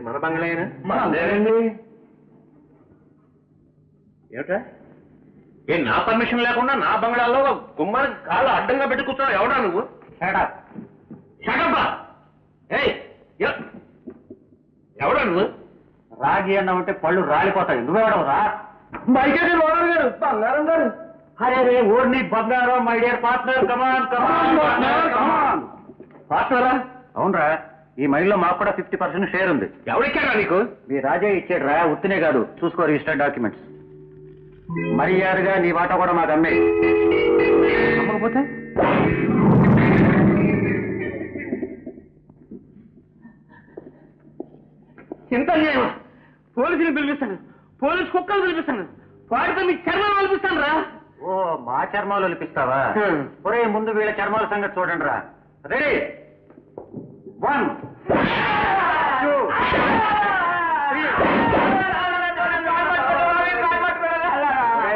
మన బంగ్లాయేనా? లేదండి. ఏమిటా? నా పర్మిషన్ లేకుండా నా బంగ్లాలో గుమ్మానికి కాళ్ళు అడ్డంగా పెట్టి కూర్చున్నావు. ఎవడా నువ్వు? ఎవడా నువ్వు? రాజీ అన్నామంటే పళ్ళు రాలిపోతాయి. నువ్వెవడవురా? బంగారం గారు. అరే రే ఓడిని బంగారం. మై డియర్ పార్ట్నర్, కమాన్ కమాన్. పార్ట్నరా? అవునరా, ఈ మైల్లో మాకు కూడా 50% షేర్ ఉంది. ఎవరిచ్చారా నీకు? మీ రాజే ఇచ్చాడు రా. ఉత్తినే కాదు, చూసుకో రిజిస్టర్డ్ డాక్యుమెంట్స్. మర్యాదగా నీ వాటా కూడా మాకు అమ్మే. అమ్మకపోతే ఎంత అన్యాయం. పోలీసుని పిలిపిస్తాను, పోలీసు కుక్కలు పిలిపిస్తాను, వాటితో మీ చర్మాలు ఒలిపిస్తాను రా. ఓ, మా చర్మాలు ఒలిపిస్తావా? ఒరే, ముందు వీళ్ళ చర్మాల సంగతి చూడండి రా. రెడీ? 1 2 3.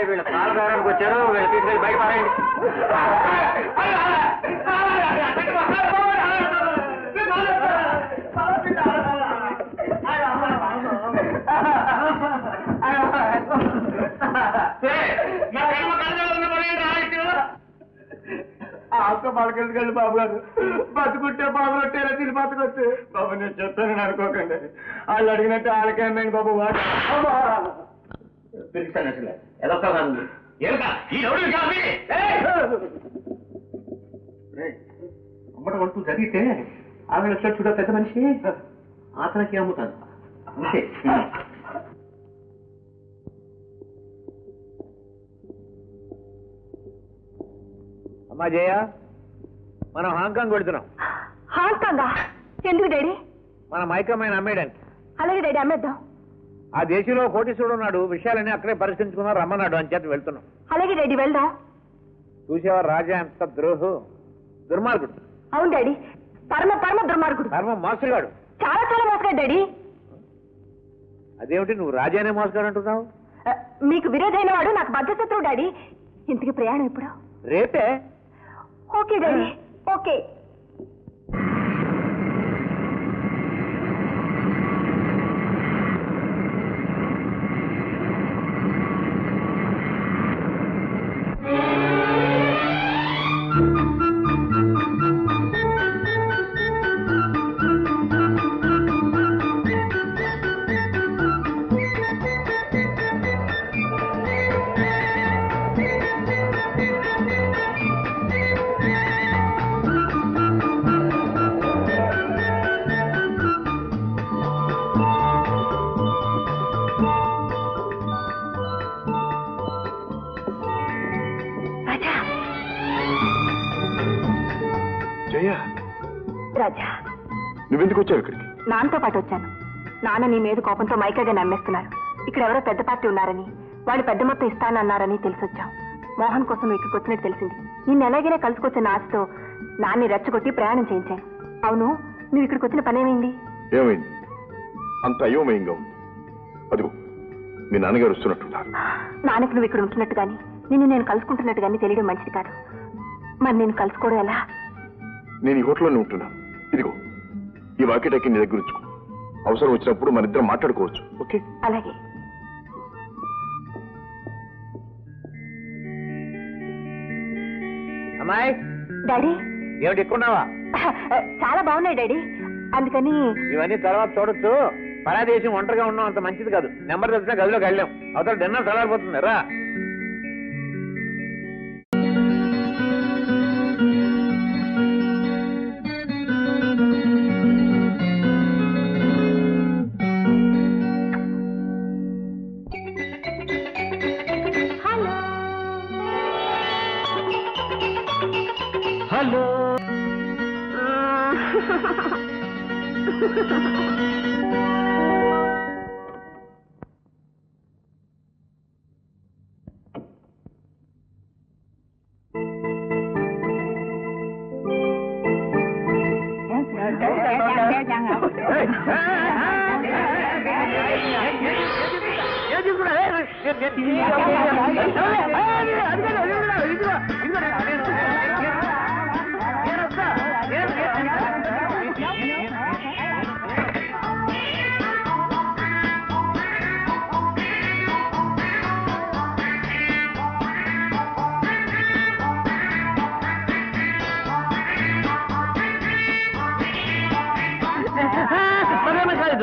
వీళ్ళ పాల్గొనడానికి వచ్చారు. వీళ్ళ తీసుకెళ్ళి బయట పారేయండి. పలకెళ్ళి బాబు గారు, బతుకుంటే బాబు రొట్టేలా తిని బతుకొచ్చు. బాబు నేను చెప్తానని అనుకోకండి. వాళ్ళు అడిగినట్టు వాళ్ళకేమైంది బాబు. పిలిచాను అసలు ఎదొక్క అమ్మట వంటూ జరిగితే ఆవిడ వచ్చాడు చూడ పెద్ద మనిషి, అతనికి అమ్ముతాను అంతే. అమ్మా జయ, మనం హాంకాంగ్ వెళుతున్నాం. హాంకాంగా? ఎందుకు డాడీ? మన మైకమైన అమ్మేయడానికి. అలాగే డాడీ, అమ్మేద్దాం. ఆ దేశంలో కోటీశ్వరుడు ఉన్నాడు, విషయాలన్నీ అక్కడే పరిష్కరించుకున్నా రమ్మన్నాడు, అని చేత వెళ్తున్నాం. అలాగే డాడీ, వెళ్దాం. చూసేవారు రాజా ఎంత దుర్మార్గుడు. అవును డాడీ, పరమ పరమ దుర్మార్గుడు. పరమ మోసగాడు. చాలా చాలా మోసగాడు డాడీ. అదేమిటి నువ్వు రాజానే మోసగాడు అంటున్నావు? మీకు విరోధైన వాడు నాకు బద్ధశత్రువు డాడీ. ఇంతకి ప్రయాణం ఎప్పుడు? రేపే. Okay daddy, okay. రాజా, నువ్వెందుకు వచ్చావు ఇక్కడికి? నాన్నతో పాటు వచ్చాను. నాన్న నీ మీద కోపంతో మైకాగా నమ్మేస్తున్నారు. ఇక్కడ ఎవరో పెద్ద పార్టీ ఉన్నారని, వాళ్ళు పెద్ద మొత్తం ఇస్తానన్నారని తెలిసొచ్చాం. మోహన్ కోసం నువ్వు ఇక్కడికి వచ్చినట్టు తెలిసింది. నిన్ను ఎలాగైనా కలుసుకొచ్చిన ఆశతో నాన్ని రెచ్చగొట్టి ప్రయాణం చేయించాను. అవును, నువ్వు ఇక్కడికి వచ్చిన పనేమైంది? ఏమైంది? అంత అయోమయంగా ఉంది. అదిగో మీ నాన్నగారు వస్తున్నట్టున్నారు. నాన్నకి నువ్వు ఇక్కడ ఉంటున్నట్టు గాని, నిన్ను నేను కలుసుకుంటున్నట్టు గాని తెలియడం మంచిది కాదు. మరి నేను కలుసుకోవడం ఎలా? నేను ఈ హోటల్లోనే ఉంటున్నాను. ఇదిగో ఈ వాకిటాకి నీ దగ్గర ఉంచుకో. అవసరం వచ్చినప్పుడు మన ఇద్దరం మాట్లాడుకోవచ్చు. ఓకే? అలాగే. అమ్మాయి. డాడీ. ఏమిటి ఎక్కున్నావా? చాలా బాగున్నాయి డాడీ, అందుకని. ఇవన్నీ తర్వాత చూడొచ్చు. పరాదేశం ఒంటరిగా ఉండడం అంత మంచిది కాదు. నెంబర్ తెలిసిన గదిలోకి వెళ్ళాం. అవతల డిన్నర్ చల్లారిపోతుంది. రా. హలో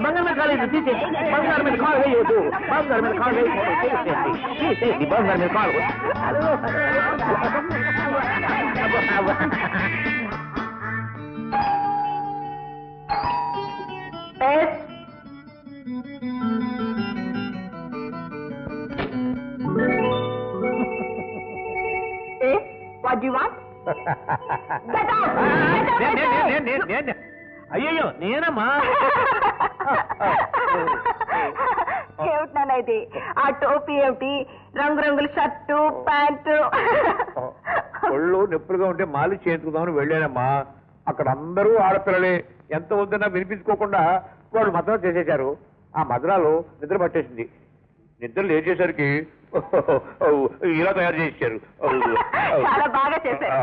బంగారం కాలేదు తీసేసి బంగారం మీద కాలు వేయదు బంగారం మీద కాలు వేయకూడదు బంగారం మీద కాలు What do you want? Get out! అయ్యో నేనమ్మా ఏమిటనైతే ఆ టోపీ ఏమిటి రంగురంగుల షర్టు ప్యాంటు ఒళ్ళు నొప్పులుగా ఉంటే మాలి చేతుకుదామని వెళ్ళానమ్మా అక్కడ అందరూ ఆడపిల్లలే ఎంత వద్దన్నా వినిపించుకోకుండా వాళ్ళు మద్రాలు చేసేశారు ఆ మద్రాలు నిద్ర పట్టేసింది నిద్ర లేచేసరికి ఇలా తయారు చేశారు చాలా బాగా చేశారు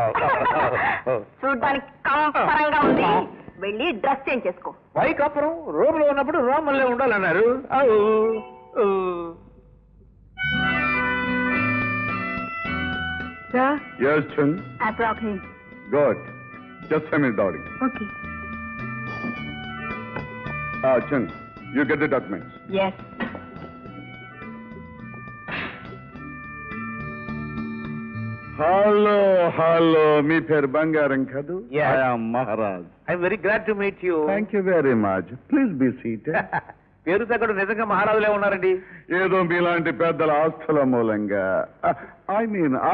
చూడ్డానికి కంపరంగా ఉంది వెళ్ళి డ్రెస్ చేంజ్ చేసుకో వైకాపురం రోమ్లో ఉన్నప్పుడు రోమల్లే ఉండాలన్నారు Yes, Chun. I brought him. Good. Just a minute, darling. Okay. Chun, you get the documents. Yes. Hello. మీ పేరు బంగారం కదూ? Yes. I am Maharaj. I'm very glad to meet you Thank you very much. Please be seated. పేరు తగ్గడు నిజంగా మహారాజులే ఉన్నారండి ఏదో మీలాంటి పెద్దల ఆస్తుల మూలంగా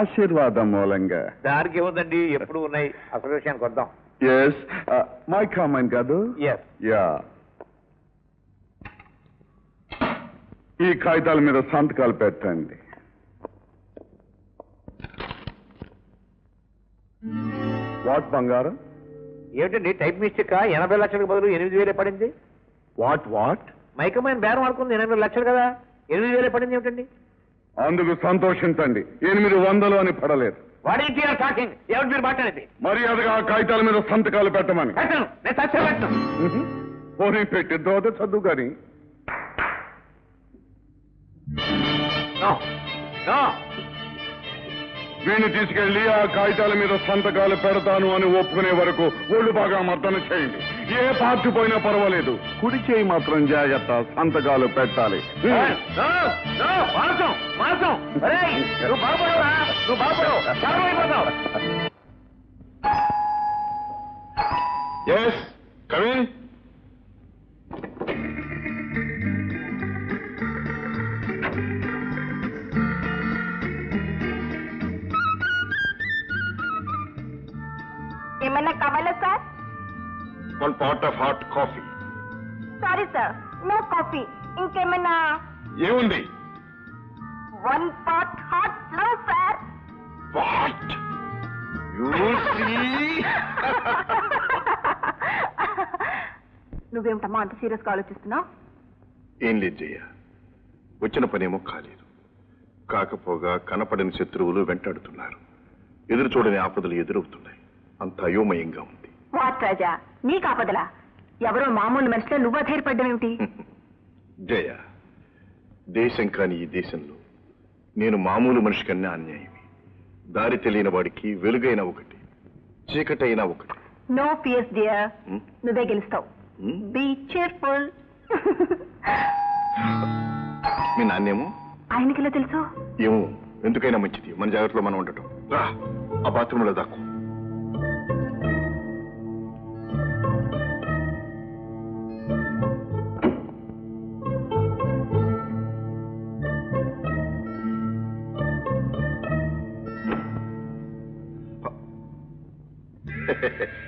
ఆశీర్వాదం మూలంగా దానికి ఏముందండి ఎప్పుడు ఉన్నాయి అసలు విషయానికి వద్దాం ఎస్ మై కామెంట్ కాదు ఎస్ యా ఈ కాగితాల మీద సంతకాలు పెట్టండి వాట్ బంగారం ఏమిటండి టైప్ మిస్టేక్ 80 లక్షలకు బదులు 8,000 పడింది వాట్ మైకమైన బేరం ఆడుకుంది 8 లక్షలు కదా 8,000 పడింది ఏమిటండి అందుకు సంతోషించండి 800 అని పడలేదు వాడేంటి టాకింగ్ ఏమిటి మీరు మాట్లాడేది మర్యాదగా ఆ కాగితాల మీద సంతకాలు పెట్టమని పెట్టను నేను సత్యం పెట్టను పోనీ పెట్టిన తర్వాత చదువు కానీ వీణ్ణి తీసుకెళ్లి ఆ కాగితాల మీద సంతకాలు పెడతాను అని ఒప్పుకునే వరకు ఒళ్ళు బాగా మర్దన చేయండి ఏ పార్టీ పోయినా పర్వాలేదు కుడి చేయి మాత్రం జాగ్రత్త సంతకాలు పెట్టాలి ఎస్ కమిన్ ఏమన్నా కావాలా sir 1 pot of hot coffee. Sorry sir no coffee ఇంకేమన్నా ఏముంది 1 pot hot flow sir what you see నువ్వేమిటమ్మా అంత సీరియస్ గా ఆలోచిస్తున్నావు ఏం లేదు జయ వచ్చిన పనేమో కాలేదు కాకపోగా కనపడని శత్రువులు వెంటాడుతున్నారు ఎదురు చూడని ఆపదలు ఎదురవుతున్నాయి అంత అయోమయంగా ఉంది వాట్ రాజా నీ కాపదలా ఎవరో మామూలు మనిషిలో నువ్వు అధైర్యపడ్డం ఏమిటి జయ దేశం కాని ఈ దేశంలో నేను మామూలు మనిషి కన్నా అన్యాయమే దారి తెలియని వాడికి వెలుగైన ఒకటి చీకటైనా ఒకటి నో ఫియర్స్ డియర్ నువ్వే గెలుస్తావు బీ cheerful మీ నాన్నేమో ఆయనకిలా తెలుసు ఏమో ఎందుకైనా మంచిది మన జాగ్రత్తలో మనం ఉండటం రా ఆ బాత్రూంలో దాక్కు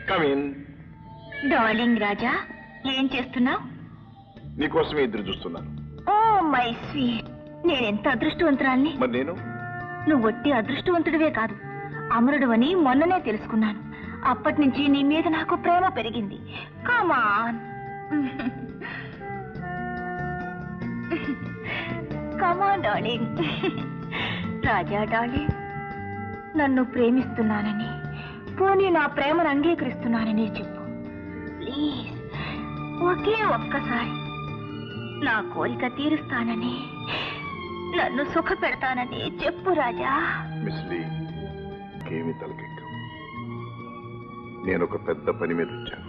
కమిన్. డార్లింగ్ రాజా, ఏం చేస్తున్నావు? నీకోసమే ఎదురు చూస్తున్నాను. ఓ మై స్వీట్, నేనెంత అదృష్టవంతురాల్ని. మరి నేను? నువ్వు ఒట్టి అదృష్టవంతుడివే కాదు, అమరుడు అని మొన్ననే తెలుసుకున్నాను. అప్పటి నుంచి నీ మీద నాకు ప్రేమ పెరిగింది. కమాన్ కమాన్ డార్లింగ్. రాజా డార్లింగ్, నన్ను ప్రేమిస్తున్నానని, పోనీ నా ప్రేమను అంగీకరిస్తున్నానని చెప్పు ప్లీజ్. ఒకే ఒక్కసారి నా కోరిక తీరుస్తానని, నన్ను సుఖ పెడతానని చెప్పు రాజా. మిస్ లీ, ఏమి తలకెక్కం. నేను ఒక పెద్ద పని మీద వచ్చాను.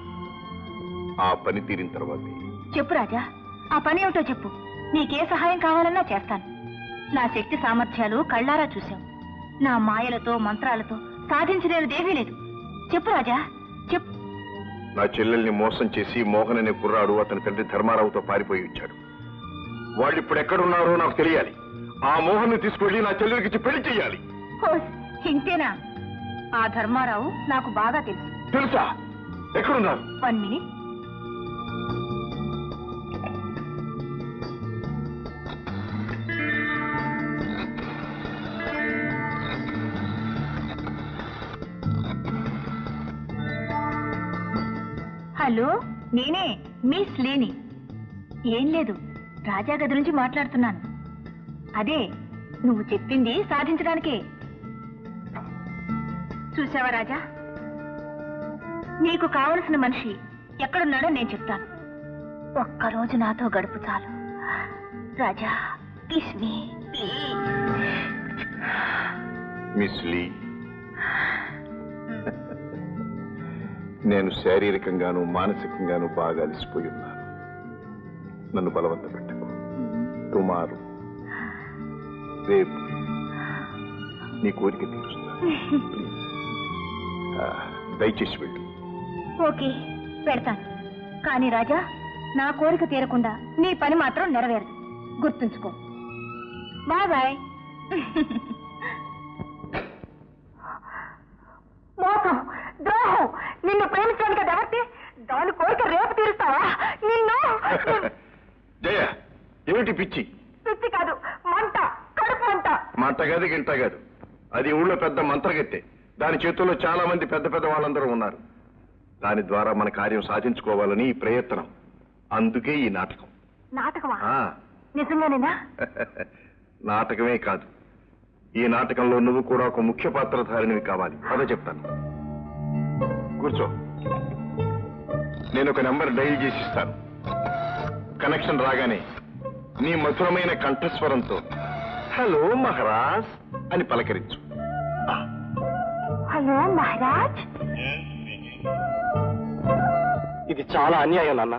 ఆ పని తీరిన తర్వాత చెప్పు రాజా, ఆ పని ఏమిటో చెప్పు. నీకే సహాయం కావాలన్నా చేస్తాను. నా శక్తి సామర్థ్యాలు కళ్ళారా చూశావు. నా మాయలతో మంత్రాలతో సాధించలేనిదేమీ లేదు. చెప్పు రాజా, చెప్పు. నా చెల్లెల్ని మోసం చేసి మోహన్ అనే కుర్రాడు అతని తండ్రి ధర్మారావుతో పారిపోయి వచ్చాడు. వాళ్ళు ఇప్పుడు ఎక్కడున్నారో నాకు తెలియాలి. ఆ మోహన్ తీసుకెళ్లి నా చెల్లెలికి పెళ్లి చెయ్యాలి. ఇంతేనా? ఆ ధర్మారావు నాకు బాగా తెలుసు. తెలుసా? ఎక్కడున్నారు? 1 minute. హలో, నేనే మిస్ లేని. ఏం లేదు, రాజా గది నుంచి మాట్లాడుతున్నాను. అదే నువ్వు చెప్పింది సాధించడానికే. చూసావా రాజా, నీకు కావలసిన మనిషి ఎక్కడున్నాడో నేను చెప్తాను. ఒక్కరోజు నాతో గడుపు చాలు Raja. Kiss me please. Miss Lee, నేను శారీరకంగాను మానసికంగాను బాగా అలసిపోయి ఉన్నాను. నన్ను బలవంత పెట్టకు. టుమారో, రేపు నీ కోరిక తీరుస్తాను. దయచేసి వెళ్ళు. ఓకే, పెడతాను. కానీ రాజా, నా కోరిక తీరకుండా నీ పని మాత్రం నెరవేరదు. గుర్తుంచుకో. Bye bye. మోసం, ద్రోహం, నిన్ను ప్రేమించడానికి ఎవరితే దాని కోరిక రేపు తీరుస్తావా? నిన్ను. జయ, ఏమిటి పిచ్చి? పిచ్చి కాదు, మంట, కడుపు మంట. మంట కాదు, గింట కాదు. అది ఊళ్ళో పెద్ద మంత్రగత్తె. దాని చేతుల్లో చాలా మంది పెద్ద పెద్ద వాళ్ళందరూ ఉన్నారు. దాని ద్వారా మన కార్యం సాధించుకోవాలని ఈ ప్రయత్నం. అందుకే ఈ నాటకం. నాటకమా? నిజంగానేనా? నాటకమే కాదు, ఈ నాటకంలో నువ్వు కూడా ఒక ముఖ్య పాత్రధారినివి కావాలి. అదే చెప్తాను. కూర్చో. నేను ఒక నెంబర్ డైల్ చేసి ఇస్తాను. కనెక్షన్ రాగానే నీ మధురమైన కంఠస్వరంతో హలో మహారాజ్ అని పలకరించు. హలో మహారాజ్. ఇది చాలా అన్యాయం నాన్న.